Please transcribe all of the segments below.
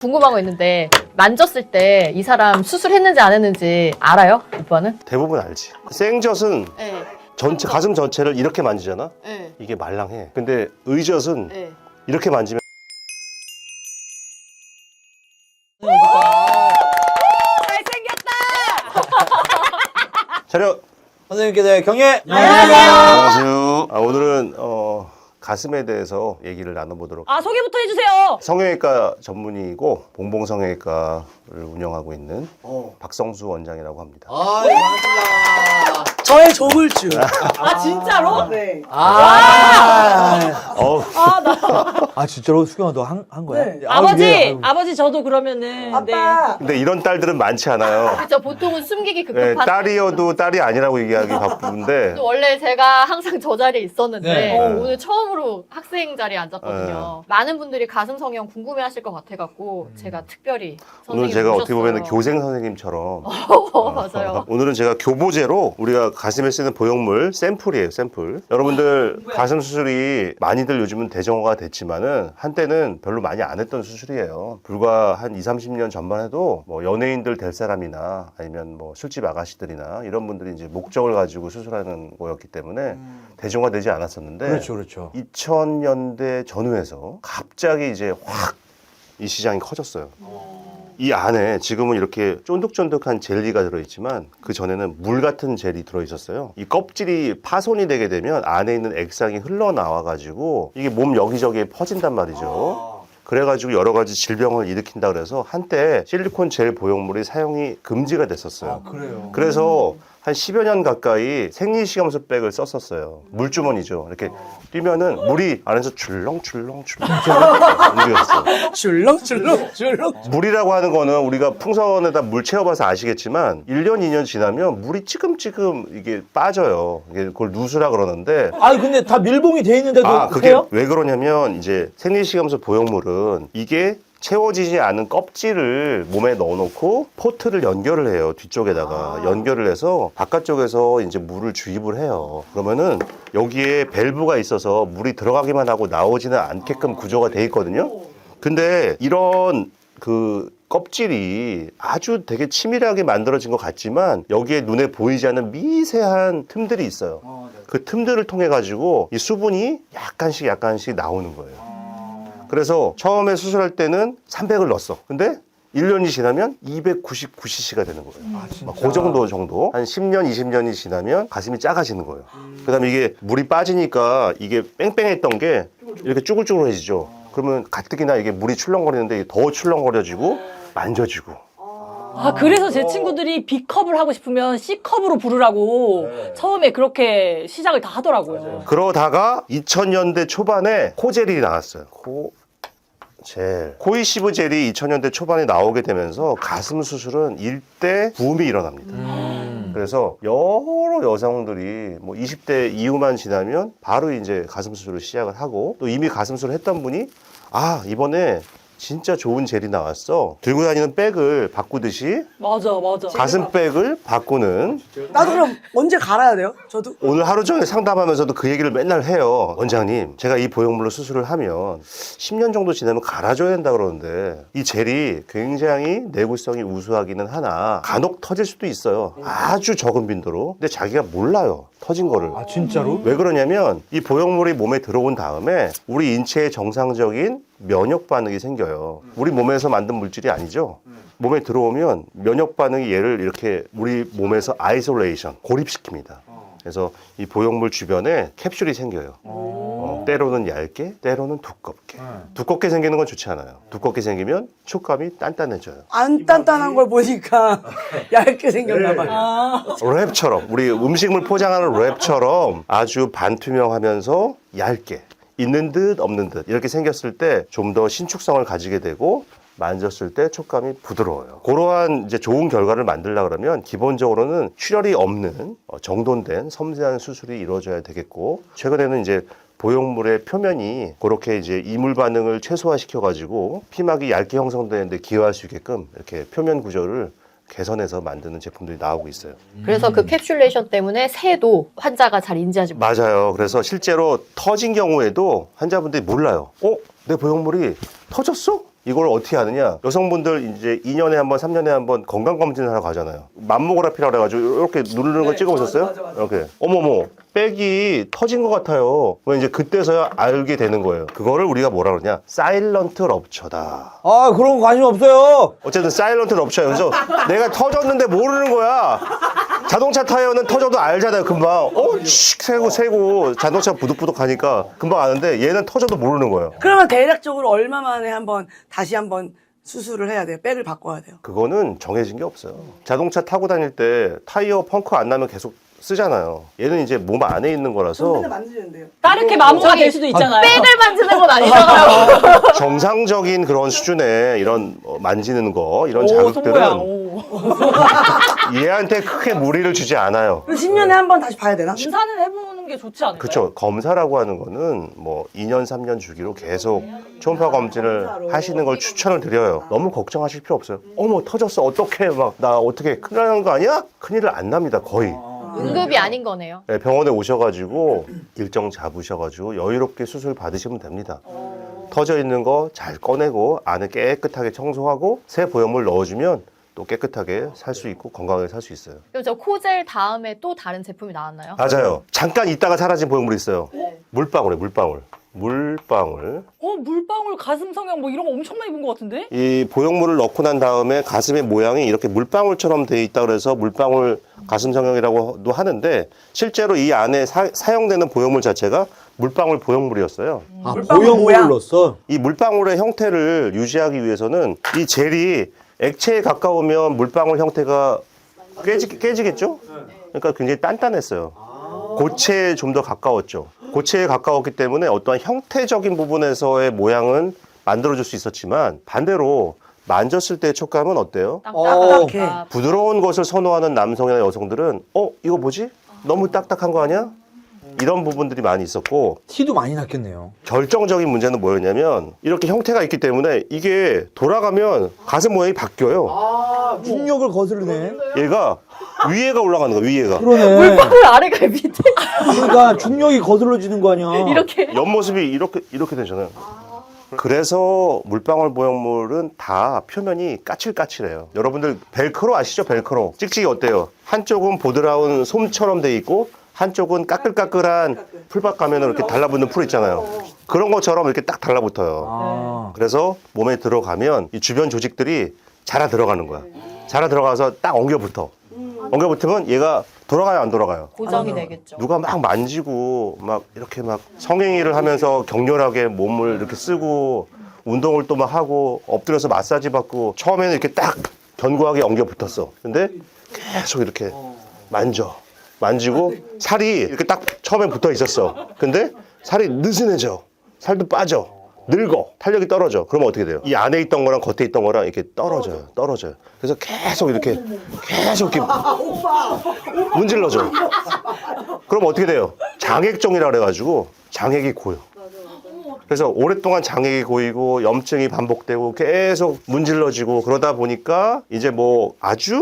궁금한 거 있는데 만졌을 때 이 사람 수술했는지 안 했는지 알아요? 오빠는? 대부분 알지. 생젖은 네. 전체 가슴 전체를 이렇게 만지잖아. 네. 이게 말랑해. 근데 의젖은 네. 이렇게 만지면 차렷. 선생님께서 경례! 안녕하세요. 오늘은 가슴에 대해서 얘기를 나눠보도록. 소개부터 해주세요. 성형외과 전문의이고 봉봉성형외과를 운영하고 있는 박성수 원장이라고 합니다. 반갑습니다. 저의 조물주. 진짜로? 네. 진짜로 수경아 너 한 거야? 네. 아버지 저도 그러면은. 아빠. 근데 이런 딸들은 많지 않아요. 그렇죠. 보통은 숨기기 네, 급급한. 딸이어도 딸이 아니라고 얘기하기 바쁜데 원래 제가 항상 저 자리에 있었는데 네. 오늘 처음으로 학생 자리에 앉았거든요. 많은 분들이 가슴 성형 궁금해하실 것 같아갖고 제가 특별히 오늘 선생님을 제가 어떻게 보면 모셨어요. 교생 선생님처럼 맞아요. 오늘은 제가 교보제로 우리가 가슴에 쓰는 보형물 샘플이에요, 샘플. 여러분들 가슴 수술이 많이들 요즘은 대중화가 됐지만은 한때는 별로 많이 안 했던 수술이에요. 불과 한 20, 30년 전만 해도 뭐 연예인들 될 사람이나 아니면 뭐 술집 아가씨들이나 이런 분들이 이제 목적을 가지고 수술하는 거였기 때문에 대중화되지 않았었는데 그렇죠. 2000년대 전후에서 갑자기 이제 확 이 시장이 커졌어요. 이 안에 지금은 이렇게 쫀득쫀득한 젤리가 들어있지만 그 전에는 물 같은 젤이 들어있었어요. 이 껍질이 파손이 되게 되면 안에 있는 액상이 흘러나와가지고 이게 몸 여기저기에 퍼진단 말이죠. 그래가지고 여러 가지 질병을 일으킨다 그래서 한때 실리콘 젤 보형물이 사용이 금지가 됐었어요. 그래요. 그래서 한 10여 년 가까이 생리식염수 백을 썼었어요. 물주머니죠. 이렇게 뛰면은 물이 안에서 출렁출렁 움직였어요. 줄렁줄렁. 물이라고 하는 거는 우리가 풍선에다 물 채워봐서 아시겠지만 1년, 2년 지나면 물이 찌금찌금 이게 빠져요. 이게 그걸 누수라 그러는데 근데 다 밀봉이 돼 있는데도 그게 해요? 왜 그러냐면 이제 생리식염수 보형물은 이게 채워지지 않은 껍질을 몸에 넣어놓고 포트를 연결을 해요. 뒤쪽에다가 연결을 해서 바깥쪽에서 이제 물을 주입을 해요. 그러면은 여기에 밸브가 있어서 물이 들어가기만 하고 나오지는 않게끔 구조가 돼 있거든요. 근데 이런 그 껍질이 아주 되게 치밀하게 만들어진 것 같지만 여기에 눈에 보이지 않는 미세한 틈들이 있어요. 그 틈들을 통해 가지고 이 수분이 약간씩 나오는 거예요. 그래서 처음에 수술할 때는 300을 넣었어. 근데 1년이 지나면 299cc가 되는 거예요. 그 정도. 한 10년, 20년이 지나면 가슴이 작아지는 거예요. 그 다음에 이게 물이 빠지니까 이게 뺑뺑했던 게 이렇게 쭈글쭈글해지죠. 그러면 가뜩이나 이게 물이 출렁거리는데 이게 더 출렁거려지고 만져지고. 그래서 제 친구들이 B컵을 하고 싶으면 C컵으로 부르라고 처음에 그렇게 시작을 다 하더라고요. 그러다가 2000년대 초반에 코젤이 나왔어요. 코이시브 젤이 2000년대 초반에 나오게 되면서 가슴 수술은 일대 붐이 일어납니다. 그래서 여러 여성들이 뭐 20대 이후만 지나면 바로 이제 가슴 수술을 시작을 하고 또 이미 가슴 수술을 했던 분이 이번에 진짜 좋은 젤이 나왔어. 들고 다니는 백을 바꾸듯이 맞아. 가슴백을 바꾸는. 나도 그럼 언제 갈아야 돼요? 저도? 오늘 하루 종일 상담하면서도 그 얘기를 맨날 해요. 원장님, 제가 이 보형물로 수술을 하면 10년 정도 지나면 갈아줘야 된다 그러는데 이 젤이 굉장히 내구성이 우수하기는 하나 간혹 터질 수도 있어요. 아주 적은 빈도로. 근데 자기가 몰라요. 터진 거를. 진짜로? 왜 그러냐면 이 보형물이 몸에 들어온 다음에 우리 인체의 정상적인 면역 반응이 생겨요. 우리 몸에서 만든 물질이 아니죠. 몸에 들어오면 면역 반응이 얘를 이렇게 우리 몸에서 아이솔레이션, 고립시킵니다. 그래서 이 보형물 주변에 캡슐이 생겨요. 때로는 얇게, 때로는 두껍게. 두껍게 생기는 건 좋지 않아요. 두껍게 생기면 촉감이 단단해져요. 안 단단한 걸 보니까 얇게 생겼나 봐요. 랩처럼, 우리 음식물 포장하는 랩처럼 아주 반투명하면서 얇게, 있는 듯 없는 듯 이렇게 생겼을 때 좀 더 신축성을 가지게 되고 만졌을 때 촉감이 부드러워요. 그러한 이제 좋은 결과를 만들려고 그러면 기본적으로는 출혈이 없는 정돈된 섬세한 수술이 이루어져야 되겠고, 최근에는 이제 보형물의 표면이 그렇게 이제 이물 반응을 최소화시켜 가지고 피막이 얇게 형성되는데 기여할 수 있게끔 이렇게 표면 구조를 개선해서 만드는 제품들이 나오고 있어요. 그래서 그 캡슐레이션 때문에 새도 환자가 잘 인지하지 못해요. 맞아요. 그래서 실제로 터진 경우에도 환자분들이 몰라요. 내 보형물이 터졌어? 이걸 어떻게 하느냐? 여성분들 이제 2년에 한 번, 3년에 한 번 건강검진을 하러 가잖아요. 맘모그라피라고 해가지고 이렇게 누르는 거 찍어보셨어요? 맞아. 이렇게. 어머머, 백이 터진 것 같아요. 뭐 이제 그때서야 알게 되는 거예요. 그거를 우리가 뭐라 그러냐? 사일런트 럽처다. 아, 그런 거 관심 없어요. 어쨌든 사일런트 럽처야. 그래서 내가 터졌는데 모르는 거야. 자동차 타이어는 터져도 알잖아요, 금방. 칙 세고 자동차 부득부득 하니까 금방 아는데 얘는 터져도 모르는 거예요. 그러면 대략적으로 얼마 만에 다시 한번 수술을 해야 돼요? 백을 바꿔야 돼요? 그거는 정해진 게 없어요. 자동차 타고 다닐 때 타이어 펑크 안 나면 계속 쓰잖아요. 얘는 이제 몸 안에 있는 거라서 맨날 만지는데요. 다르게 마모가 될 수도 있잖아요. 백을 만지는 건 아니잖아요. 정상적인 그런 수준의 이런 만지는 거, 이런 오, 손모양. 자극들은 오. 얘한테 크게 무리를 주지 않아요. 그럼 10년에 한 번 다시 봐야 되나? 검사는 해보는 게 좋지 않을까요? 그렇죠. 검사라고 하는 거는 뭐 2년, 3년 주기로 계속 초음파 검진을 하시는 걸 추천을 드려요. 너무 걱정하실 필요 없어요. 어머, 터졌어. 어떡해. 막, 나 어떻게 큰일 나는 거 아니야? 큰일을 안 납니다. 거의. 응급이 아닌 거네요. 네, 병원에 오셔가지고 일정 잡으셔가지고 여유롭게 수술 받으시면 됩니다. 터져 있는 거 잘 꺼내고 안에 깨끗하게 청소하고 새 보형물 넣어주면 또 깨끗하게 살 수 있고 건강하게 살 수 있어요. 그럼 저 코젤 다음에 또 다른 제품이 나왔나요? 맞아요. 잠깐 있다가 사라진 보형물이 있어요. 물방울에 물방울. 물방울, 가슴 성형 뭐 이런 거 엄청 많이 본 것 같은데? 이 보형물을 넣고 난 다음에 가슴의 모양이 이렇게 물방울처럼 돼 있다 그래서 물방울 가슴 성형이라고도 하는데 실제로 이 안에 사용되는 보형물 자체가 물방울 보형물이었어요. 아, 물방울 보형물을 모양. 넣었어? 이 물방울의 형태를 유지하기 위해서는 이 젤이 액체에 가까우면 물방울 형태가 깨지겠죠? 그러니까 굉장히 단단했어요. 고체에 좀 더 가까웠죠. 고체에 가까웠기 때문에 어떠한 형태적인 부분에서의 모양은 만들어줄 수 있었지만 반대로 만졌을 때의 촉감은 어때요? 딱딱해. 부드러운 것을 선호하는 남성이나 여성들은 이거 뭐지? 너무 딱딱한 거 아니야? 이런 부분들이 많이 있었고 티도 많이 났겠네요. 결정적인 문제는 뭐였냐면 이렇게 형태가 있기 때문에 이게 돌아가면 가슴 모양이 바뀌어요. 중력을 거스르네. 얘가 위에가 올라가는 거야, 위에가. 그러네. 물방울 아래가 밑에 그러니까 중력이 거슬러지는 거 아니야. 이렇게. 옆모습이 이렇게 되잖아요. 그래서 물방울 보형물은 다 표면이 까칠까칠해요. 여러분들 벨크로 아시죠? 벨크로. 찍찍이 어때요? 한쪽은 보드라운 솜처럼 돼 있고 한쪽은 까끌까끌한 풀밭 가면 이렇게 달라붙는 풀 있잖아요. 그런 것처럼 이렇게 딱 달라붙어요. 아. 그래서 몸에 들어가면 이 주변 조직들이 자라 들어가는 거야. 자라 들어가서 딱 엉겨붙어. 엉겨붙으면 얘가 돌아가요, 안 돌아가요? 고정이 되겠죠. 누가 막 만지고 막 이렇게 막 성행위를 하면서 격렬하게 몸을 이렇게 쓰고 운동을 또 막 하고 엎드려서 마사지 받고 처음에는 이렇게 딱 견고하게 엉겨 붙었어. 근데 계속 이렇게 만지고 살이 이렇게 딱 처음에 붙어 있었어. 근데 살이 느슨해져. 살도 빠져. 늙어. 탄력이 떨어져. 그러면 어떻게 돼요? 이 안에 있던 거랑 겉에 있던 거랑 이렇게 떨어져요. 그래서 계속 이렇게 문질러줘. 그럼 어떻게 돼요? 장액종이라 그래가지고 장액이 고여. 그래서 오랫동안 장액이 고이고 염증이 반복되고 계속 문질러지고 그러다 보니까 이제 뭐 아주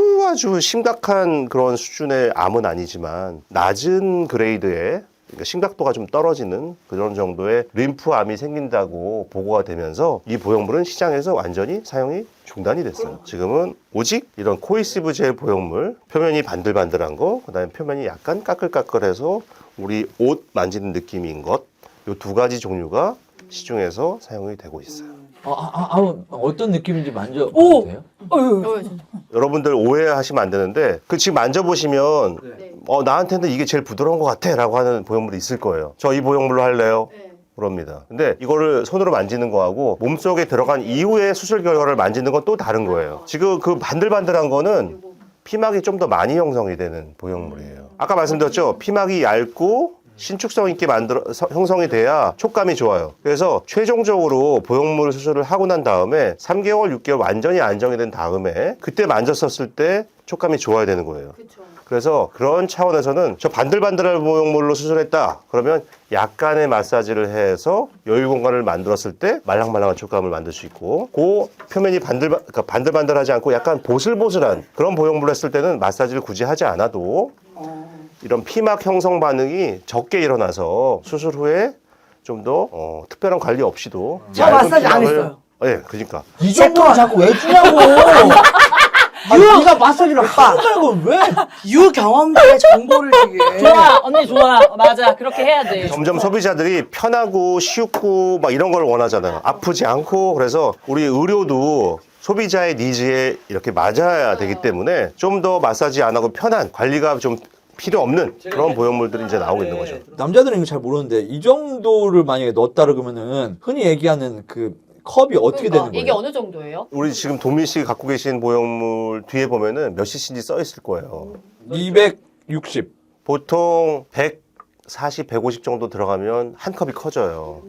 심각한 그런 수준의 암은 아니지만 낮은 그레이드의 그러니까 심각도가 좀 떨어지는 그런 정도의 림프암이 생긴다고 보고가 되면서 이 보형물은 시장에서 완전히 사용이 중단이 됐어요. 지금은 오직 이런 코이시브 젤 보형물, 표면이 반들반들한 거, 그다음에 표면이 약간 까끌까끌해서 우리 옷 만지는 느낌인 것, 이 두 가지 종류가 시중에서 사용이 되고 있어요. 어떤 느낌인지 만져봐도 오! 돼요? 여러분들 오해하시면 안 되는데 지금 만져보시면 나한테는 이게 제일 부드러운 것 같아 라고 하는 보형물이 있을 거예요. 저 이 보형물로 할래요? 그럽니다. 근데 이거를 손으로 만지는 거하고 몸속에 들어간 이후에 수술 결과를 만지는 건 또 다른 거예요. 지금 그 반들반들한 거는 피막이 좀 더 많이 형성이 되는 보형물이에요. 아까 말씀드렸죠? 피막이 얇고 신축성 있게 형성이 돼야 촉감이 좋아요. 그래서 최종적으로 보형물 수술을 하고 난 다음에 3개월, 6개월 완전히 안정이 된 다음에 그때 만졌었을 때 촉감이 좋아야 되는 거예요. 그래서 그런 차원에서는 저 반들반들한 보형물로 수술했다. 그러면 약간의 마사지를 해서 여유 공간을 만들었을 때 말랑말랑한 촉감을 만들 수 있고 그 표면이 반들반들하지 않고 약간 보슬보슬한 그런 보형물을 했을 때는 마사지를 굳이 하지 않아도 이런 피막 형성 반응이 적게 일어나서 수술 후에 좀 더 특별한 관리 없이도 저 마사지 안 했어요. 네, 그러니까 이 정도로 자꾸 왜 주냐고. 네가 마사지를 하는 걸 왜? 유경험자의 정보를 지금. 좋아, 언니 좋아. 맞아. 그렇게 해야 돼. 점점 소비자들이 편하고 쉽고 막 이런 걸 원하잖아요. 아프지 않고. 그래서 우리 의료도 소비자의 니즈에 이렇게 맞아야 되기 때문에 좀 더 마사지 안 하고 편한 관리가 좀 필요 없는 그런 보형물들이 이제 나오고 있는 거죠. 남자들은 이거 잘 모르는데 이 정도를 만약에 넣었다 그러면은 흔히 얘기하는 그 컵이 어떻게 되는 거예요? 이게 어느 정도예요? 우리 지금 도민 씨 갖고 계신 보형물 뒤에 보면은 몇 cc인지 써 있을 거예요. 260. 보통 140, 150 정도 들어가면 한 컵이 커져요.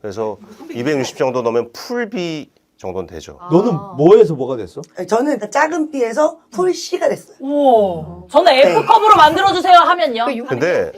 그래서 260 정도 넣으면 풀비 정도는 되죠. 너는 뭐에서 뭐가 됐어? 저는 작은 B에서 풀C가 됐어요. 우와. 저는 F컵으로 만들어주세요 하면요. 근데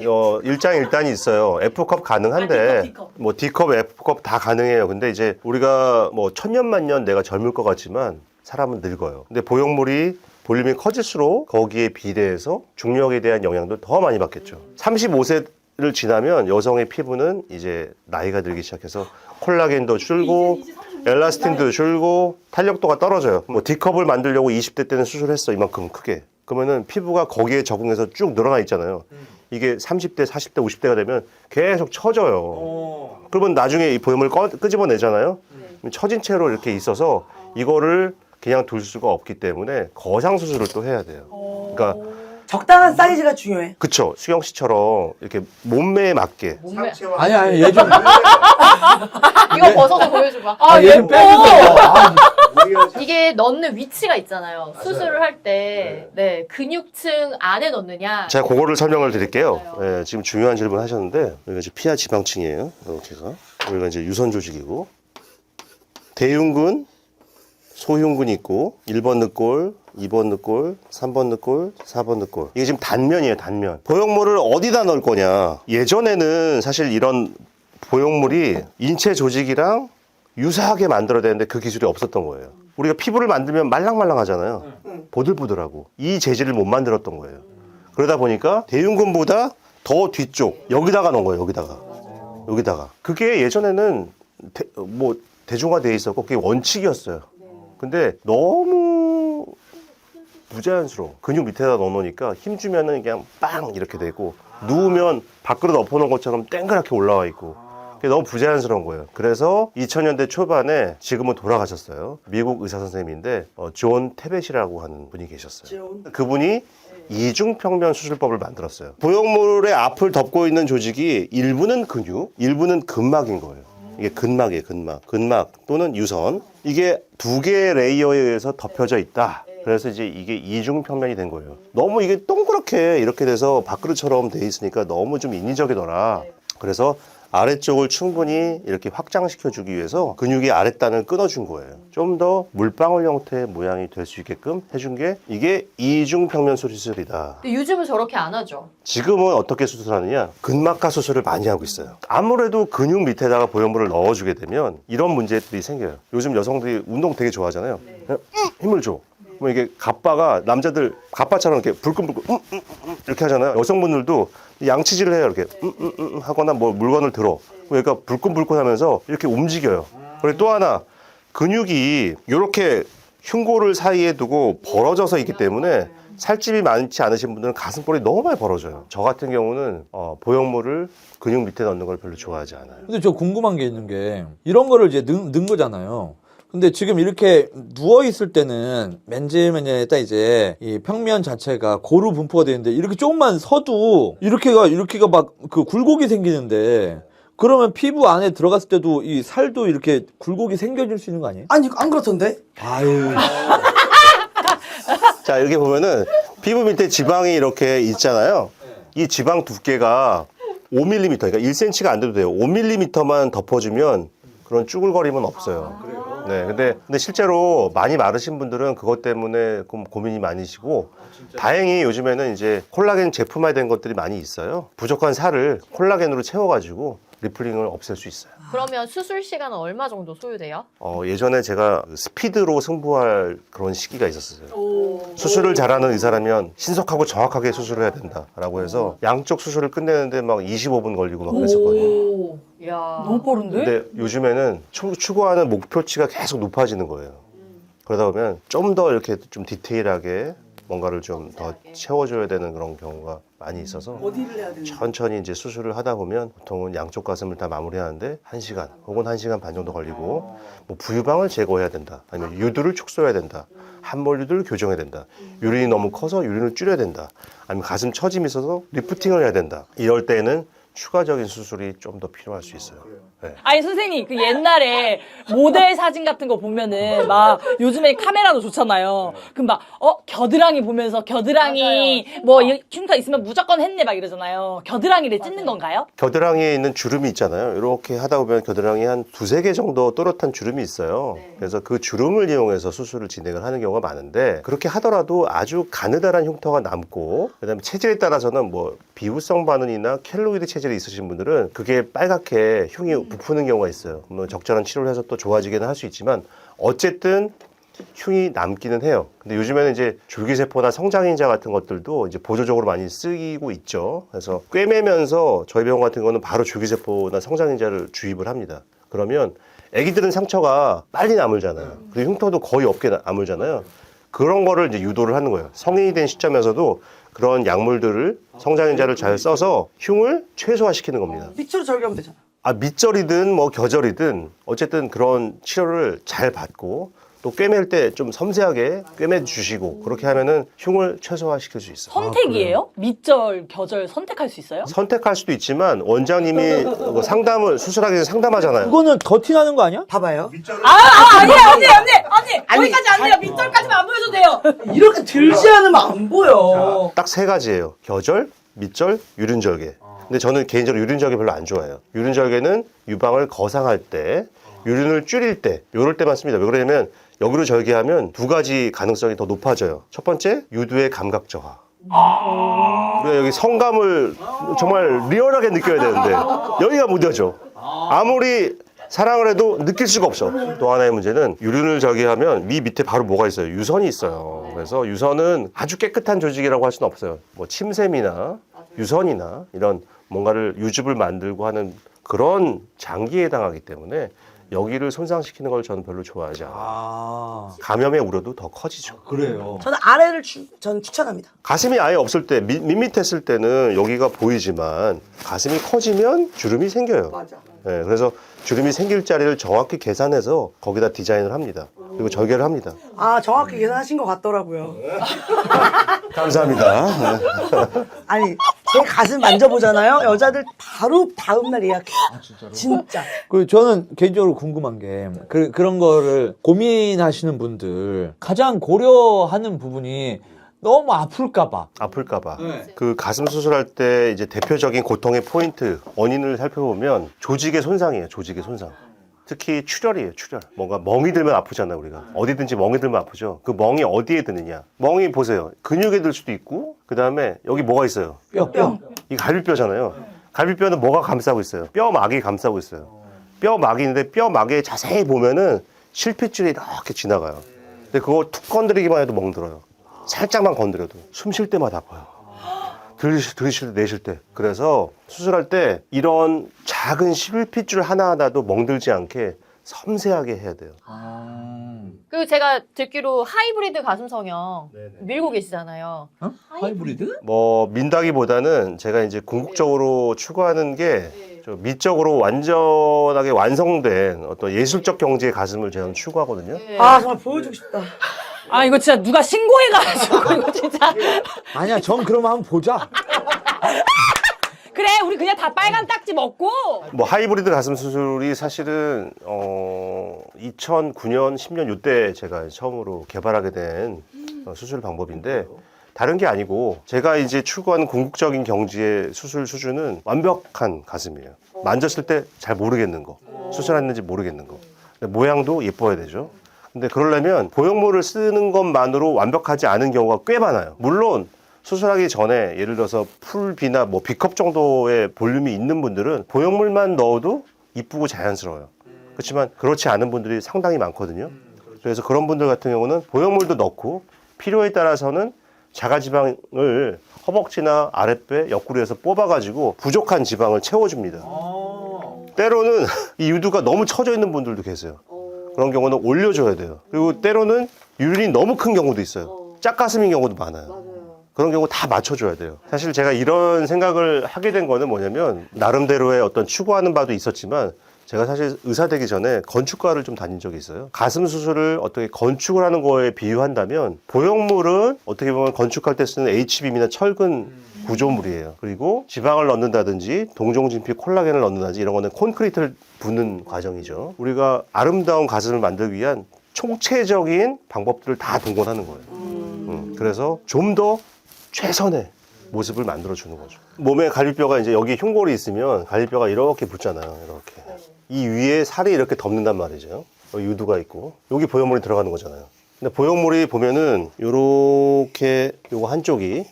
일장일단이 있어요. F컵 가능한데 D컵. 뭐 D컵, F컵 다 가능해요. 근데 이제 우리가 뭐 천년만년 내가 젊을 것 같지만 사람은 늙어요. 근데 보형물이 볼륨이 커질수록 거기에 비례해서 중력에 대한 영향도 더 많이 받겠죠. 35세를 지나면 여성의 피부는 이제 나이가 들기 시작해서 콜라겐도 줄고 엘라스틴도 줄고 탄력도가 떨어져요. 뭐 D컵을 만들려고 20대 때는 수술했어. 이만큼 크게. 그러면은 피부가 거기에 적응해서 쭉 늘어나 있잖아요. 이게 30대, 40대, 50대가 되면 계속 처져요. 그러면 나중에 이 보형물 끄집어내잖아요. 처진 채로 이렇게 있어서 이거를 그냥 둘 수가 없기 때문에 거상 수술을 또 해야 돼요. 그러니까 적당한 사이즈가 중요해. 그쵸. 수경 씨처럼 이렇게 몸매에 맞게. 몸매. 아니 얘 좀. 이거 벗어서 보여줘봐. 얘 좀 빼주세요. 이게 넣는 위치가 있잖아요. 수술을 할 때 네, 근육층 안에 넣느냐. 제가 그거를 설명을 드릴게요. 예, 지금 중요한 질문 하셨는데 여기가 이제 피하 지방층이에요. 이렇게가 여기가 이제 유선 조직이고 대흉근, 소흉근이 있고 1번 늑골, 2번 늑골, 3번 늑골, 4번 늑골. 이게 지금 단면이에요, 단면. 보형물을 어디다 넣을 거냐. 예전에는 사실 이런 보형물이 인체 조직이랑 유사하게 만들어야 되는데 그 기술이 없었던 거예요. 우리가 피부를 만들면 말랑말랑 하잖아요. 보들보들하고. 이 재질을 못 만들었던 거예요. 그러다 보니까 대흉근보다 더 뒤쪽, 여기다가 넣은 거예요, 여기다가. 그게 예전에는 대중화되어 있었고 그게 원칙이었어요. 근데 너무 부자연스러워. 근육 밑에다 넣어놓으니까 힘주면은 그냥 빵 이렇게 되고 누우면 밥그릇 엎어놓은 것처럼 땡그랗게 올라와 있고 그게 너무 부자연스러운 거예요. 그래서 2000년대 초반에 지금은 돌아가셨어요. 미국 의사 선생님인데 존 테벳이라고 하는 분이 계셨어요. 그분이 이중평면 수술법을 만들었어요. 보형물의 앞을 덮고 있는 조직이 일부는 근육, 일부는 근막인 거예요. 이게 근막이에요, 근막 또는 유선. 이게 두 개의 레이어에 의해서 덮여져 있다. 그래서 이제 이게 이중평면이 된 거예요. 너무 이게 동그랗게 이렇게 돼서 밥그릇처럼 돼 있으니까 너무 좀 인위적이더라. 그래서 아래쪽을 충분히 이렇게 확장시켜주기 위해서 근육의 아랫단을 끊어준 거예요. 좀 더 물방울 형태의 모양이 될 수 있게끔 해준 게 이게 이중평면 수술이다. 근데 요즘은 저렇게 안 하죠. 지금은 어떻게 수술하느냐? 근막하 수술을 많이 하고 있어요. 아무래도 근육 밑에다가 보형물을 넣어주게 되면 이런 문제들이 생겨요. 요즘 여성들이 운동 되게 좋아하잖아요. 그냥 힘을 줘. 뭐 이게 갑바가 남자들 갑바처럼 이렇게 불끈불끈 이렇게 하잖아요. 여성분들도 양치질을 해요. 이렇게 하거나 뭐 물건을 들어. 그러니까 불끈불끈하면서 이렇게 움직여요. 그리고 또 하나 근육이 이렇게 흉골을 사이에 두고 벌어져서 있기 때문에 살집이 많지 않으신 분들은 가슴볼이 너무 많이 벌어져요. 저 같은 경우는 보형물을 근육 밑에 넣는 걸 별로 좋아하지 않아요. 근데 저 궁금한 게 있는 게 이런 거를 이제 넣은 거잖아요. 근데 지금 이렇게 누워 있을 때는 맨질맨질했다 이제 이 평면 자체가 고루 분포가 되는데 이렇게 조금만 서도 이렇게가 막 그 굴곡이 생기는데 그러면 피부 안에 들어갔을 때도 이 살도 이렇게 굴곡이 생겨질 수 있는 거 아니에요? 아니 안 그렇던데? 아유. 자, 여기 보면은 피부 밑에 지방이 이렇게 있잖아요. 이 지방 두께가 5mm, 그러니까 1cm가 안 돼도 돼요. 5mm만 덮어주면 그런 쭈글거림은 없어요. 네, 근데 실제로 많이 마르신 분들은 그것 때문에 고민이 많으시고, 다행히 요즘에는 이제 콜라겐 제품화된 것들이 많이 있어요. 부족한 살을 콜라겐으로 채워가지고 리플링을 없앨 수 있어요. 그러면 수술 시간은 얼마 정도 소요돼요? 예전에 제가 스피드로 승부할 그런 시기가 있었어요. 수술을 잘하는 의사라면 신속하고 정확하게 수술을 해야 된다라고 해서 양쪽 수술을 끝내는데 막 25분 걸리고 막 그랬었거든요. 이야. 너무 빠른데? 근데 요즘에는 추구하는 목표치가 계속 높아지는 거예요. 그러다 보면 좀 더 이렇게 좀 디테일하게 뭔가를 좀 더 채워줘야 되는 그런 경우가 많이 있어서 어디를 해야 되는 천천히 이제 수술을 하다 보면 보통은 양쪽 가슴을 다 마무리하는데 1시간 혹은 1시간 반 정도 걸리고 뭐 부유방을 제거해야 된다. 아니면 유두를 축소해야 된다. 함몰유두를 교정해야 된다. 유린이 너무 커서 유린을 줄여야 된다. 아니면 가슴 처짐이 있어서 리프팅을 해야 된다. 이럴 때는 추가적인 수술이 좀 더 필요할 수 있어요. 네. 아니 선생님 그 옛날에 모델 사진 같은 거 보면은 막 요즘에 카메라도 좋잖아요. 그럼 막 겨드랑이 보면서 겨드랑이 뭐 흉터 있으면 무조건 했네 막 이러잖아요. 겨드랑이를 찢는 건가요? 겨드랑이에 있는 주름이 있잖아요. 이렇게 하다 보면 겨드랑이 한 두세 개 정도 또렷한 주름이 있어요. 그래서 그 주름을 이용해서 수술을 진행을 하는 경우가 많은데 그렇게 하더라도 아주 가느다란 흉터가 남고 그다음에 체질에 따라서는 뭐 비후성 반응이나 켈로이드 체질이 있으신 분들은 그게 빨갛게 흉이 부푸는 경우가 있어요. 뭐 적절한 치료를 해서 또 좋아지기는 할 수 있지만 어쨌든 흉이 남기는 해요. 근데 요즘에는 이제 줄기세포나 성장인자 같은 것들도 이제 보조적으로 많이 쓰이고 있죠. 그래서 꿰매면서 저희 병원 같은 경우는 바로 줄기세포나 성장인자를 주입을 합니다. 그러면 아기들은 상처가 빨리 나물잖아요. 그리고 흉터도 거의 없게 나물잖아요. 그런 거를 이제 유도를 하는 거예요. 성인이 된 시점에서도 그런 약물들을 성장인자를 잘 써서 흉을 최소화시키는 겁니다. 밑으로 절개하면 되잖아. 밑절이든 뭐 겨절이든 어쨌든 그런 치료를 잘 받고 또 꿰맬 때 좀 섬세하게 꿰매 주시고 그렇게 하면은 흉을 최소화시킬 수 있어요. 선택이에요? 밑절, 겨절 선택할 수 있어요? 선택할 수도 있지만 원장님이 상담을 수술하기 전에 상담하잖아요. 그거는 더 티나는 거 아니야? 봐봐요. 아니에요 언니 거기까지 안 돼요. 밑절까지만 안 보여줘도 돼요. 이렇게 들지 않으면 안 보여. 딱 세 가지예요. 겨절, 밑절, 유륜절개. 근데 저는 개인적으로 유륜절개 별로 안 좋아해요. 유륜절개는 유방을 거상할 때, 유륜을 줄일 때, 요럴 때만 씁니다. 왜 그러냐면 여기로 절개하면 두 가지 가능성이 더 높아져요. 첫 번째, 유두의 감각 저하. 우리가 여기 성감을 정말 리얼하게 느껴야 되는데 여기가 무뎌져. 아무리 사랑을 해도 느낄 수가 없어. 또 하나의 문제는 유륜을 절개하면 밑에 바로 뭐가 있어요? 유선이 있어요. 그래서 유선은 아주 깨끗한 조직이라고 할 수는 없어요. 뭐 침샘이나 유선이나 이런 뭔가를 유즙을 만들고 하는 그런 장기에 해당하기 때문에 여기를 손상시키는 걸 저는 별로 좋아하지 않아요. 감염의 우려도 더 커지죠. 그래요. 저는 아래를 저는 추천합니다. 가슴이 아예 없을 때, 밋밋했을 때는 여기가 보이지만 가슴이 커지면 주름이 생겨요. 맞아. 네, 그래서 주름이 생길 자리를 정확히 계산해서 거기다 디자인을 합니다. 그리고 절개를 합니다. 정확히 계산하신 것 같더라고요. 감사합니다. 아니, 제 가슴 만져보잖아요. 여자들 바로 다음날 예약해. 진짜. 그 저는 개인적으로 궁금한 게 그런 거를 고민하시는 분들 가장 고려하는 부분이 너무 아플까봐. 아플까봐. 그 가슴 수술할 때 이제 대표적인 고통의 포인트, 원인을 살펴보면 조직의 손상이에요. 조직의 손상. 특히 출혈이에요, 출혈. 뭔가 멍이 들면 아프잖아요, 우리가. 어디든지 멍이 들면 아프죠. 그 멍이 어디에 드느냐. 멍이 보세요. 근육에 들 수도 있고, 그 다음에 여기 뭐가 있어요? 뼈. 이 갈비뼈잖아요. 갈비뼈는 뭐가 감싸고 있어요? 뼈막이 감싸고 있어요. 뼈막이 있는데 뼈막에 자세히 보면은 실핏줄이 이렇게 지나가요. 근데 그거 툭 건드리기만 해도 멍들어요. 살짝만 건드려도 숨 쉴 때마다 아파요. 들이쉴 때 내쉴 때. 그래서 수술할 때 이런 작은 실핏줄 하나하나도 멍들지 않게 섬세하게 해야 돼요. 그리고 제가 듣기로 하이브리드 가슴 성형 밀고 계시잖아요. 하이브리드? 뭐 민다기보다는 제가 이제 궁극적으로 추구하는 게 좀 미적으로 완전하게 완성된 어떤 예술적 경지의 가슴을 제가 추구하거든요. 네. 정말 보여주고 싶다. 이거 진짜 누가 신고해가지고 이거 진짜. 아니야, 전 그러면 한번 보자. 그래 우리 그냥 다 빨간 딱지 먹고. 뭐 하이브리드 가슴 수술이 사실은 2009년, 10년 이때 제가 처음으로 개발하게 된 수술 방법인데 다른 게 아니고 제가 이제 추구하는 궁극적인 경지의 수술 수준은 완벽한 가슴이에요. 만졌을 때 잘 모르겠는 거, 수술했는지 모르겠는 거. 근데 모양도 예뻐야 되죠. 근데 그러려면 보형물을 쓰는 것만으로 완벽하지 않은 경우가 꽤 많아요. 물론 수술하기 전에 예를 들어서 풀비나 뭐 B컵 정도의 볼륨이 있는 분들은 보형물만 넣어도 이쁘고 자연스러워요. 그렇지만 그렇지 않은 분들이 상당히 많거든요. 그래서 그런 분들 같은 경우는 보형물도 넣고 필요에 따라서는 자가지방을 허벅지나 아랫배, 옆구리에서 뽑아가지고 부족한 지방을 채워줍니다. 때로는 이 유두가 너무 처져 있는 분들도 계세요. 그런 경우는 올려줘야 돼요. 그리고 때로는 유륜이 너무 큰 경우도 있어요. 짝가슴인 경우도 많아요. 그런 경우 다 맞춰줘야 돼요. 사실 제가 이런 생각을 하게 된 거는 뭐냐면 나름대로의 어떤 추구하는 바도 있었지만 제가 사실 의사 되기 전에 건축과를 좀 다닌 적이 있어요. 가슴 수술을 어떻게 건축을 하는 거에 비유한다면 보형물은 어떻게 보면 건축할 때 쓰는 H빔이나 철근 구조물이에요. 그리고 지방을 넣는다든지 동종진피 콜라겐을 넣는다든지 이런 거는 콘크리트를 붓는 과정이죠. 우리가 아름다운 가슴을 만들기 위한 총체적인 방법들을 다 동원하는 거예요. 그래서 좀 더 최선의 모습을 만들어주는 거죠. 몸에 갈비뼈가 이제 여기 흉골이 있으면 갈비뼈가 이렇게 붙잖아요. 이렇게. 이 위에 살이 이렇게 덮는단 말이죠. 여기 유두가 있고 여기 보형물이 들어가는 거잖아요. 근데 보형물이 보면은 요렇게 요거 한쪽이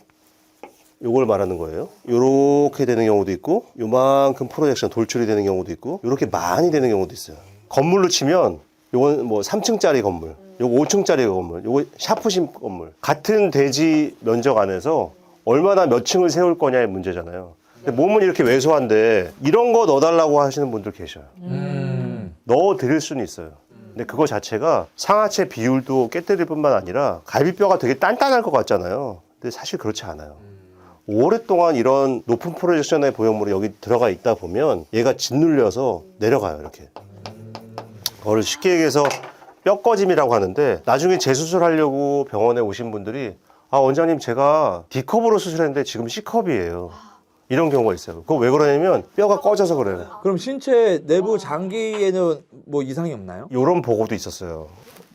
요걸 말하는 거예요. 요렇게 되는 경우도 있고 요만큼 프로젝션 돌출이 되는 경우도 있고 요렇게 많이 되는 경우도 있어요. 건물로 치면 요건 뭐 3층짜리 건물, 요거 5층짜리 건물, 요거 샤프심 건물. 같은 대지 면적 안에서 얼마나 몇 층을 세울 거냐의 문제잖아요. 근데 몸은 이렇게 왜소한데 이런 거 넣어달라고 하시는 분들 계셔요. 넣어드릴 수는 있어요. 근데 그거 자체가 상하체 비율도 깨뜨릴 뿐만 아니라 갈비뼈가 되게 단단할 것 같잖아요. 근데 사실 그렇지 않아요. 오랫동안 이런 높은 프로젝션의 보형물이 여기 들어가 있다 보면 얘가 짓눌려서 내려가요, 이렇게. 그걸 쉽게 얘기해서 뼈꺼짐이라고 하는데 나중에 재수술하려고 병원에 오신 분들이 아, 원장님 제가 D컵으로 수술했는데 지금 C컵이에요. 이런 경우가 있어요. 그거 왜 그러냐면 뼈가 꺼져서 그래요. 그럼 신체 내부 장기에는 뭐 이상이 없나요? 이런 보고도 있었어요.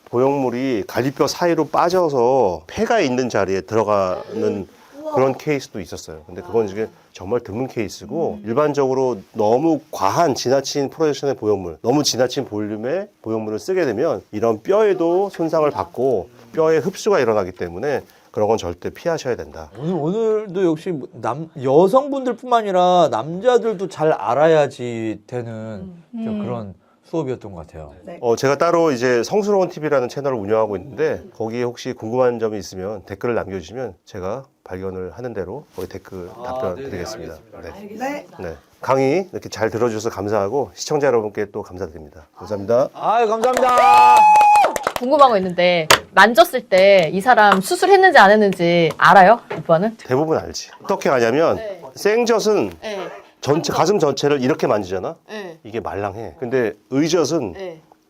보형물이 갈비뼈 사이로 빠져서 폐가 있는 자리에 들어가는 그런 케이스도 있었어요. 근데 그건 지금 정말 드문 케이스고 일반적으로 너무 과한 지나친 프로젝션의 보형물, 너무 지나친 볼륨의 보형물을 쓰게 되면 이런 뼈에도 손상을 받고 뼈에 흡수가 일어나기 때문에 그런 건 절대 피하셔야 된다. 오늘도 역시 여성분들뿐만 아니라 남자들도 잘 알아야지 되는 좀 그런 수업이었던 것 같아요. 제가 따로 이제 성스러운 TV라는 채널을 운영하고 있는데 거기에 혹시 궁금한 점이 있으면 댓글을 남겨주시면 제가 발견을 하는 대로 거기 댓글 답변 드리겠습니다. 네. 네. 강의 이렇게 잘 들어주셔서 감사하고 시청자 여러분께 또 감사드립니다. 감사합니다. 아, 감사합니다. 궁금한 거 있는데 만졌을 때 이 사람 수술했는지 안 했는지 알아요? 오빠는? 대부분 알지. 어떻게 하냐면 생젖은 네. 전체 가슴 전체를 이렇게 만지잖아. 네. 이게 말랑해. 근데 의젖은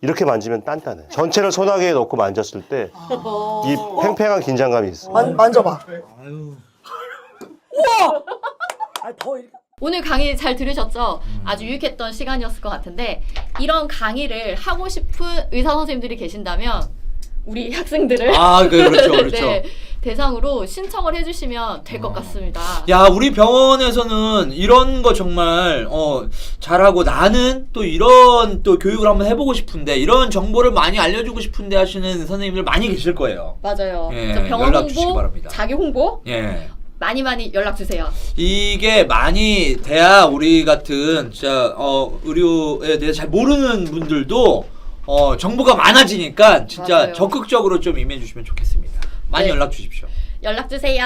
이렇게 만지면 단단해. 전체를 소나기에 넣고 만졌을 때 이 팽팽한 긴장감이 있어. 만져봐. 우와! 아, 더 이렇게. 오늘 강의 잘 들으셨죠? 아주 유익했던 시간이었을 것 같은데 이런 강의를 하고 싶은 의사 선생님들이 계신다면 우리 학생들을 아, 그렇죠, 그렇죠. 네, 대상으로 신청을 해주시면 될 것 같습니다. 야, 우리 병원에서는 이런 거 정말 잘하고 나는 또 이런 또 교육을 한번 해보고 싶은데 이런 정보를 많이 알려주고 싶은데 하시는 선생님들 많이 계실 거예요. 맞아요. 예, 저 병원 연락 주시기 홍보, 바랍니다. 자기 홍보 예. 많이 연락 주세요. 이게 많이 돼야 우리 같은 진짜 의료에 대해 잘 모르는 분들도 정보가 많아지니까 진짜 맞아요. 적극적으로 좀 임해주시면 좋겠습니다. 많이 네. 연락 주십시오. 연락 주세요.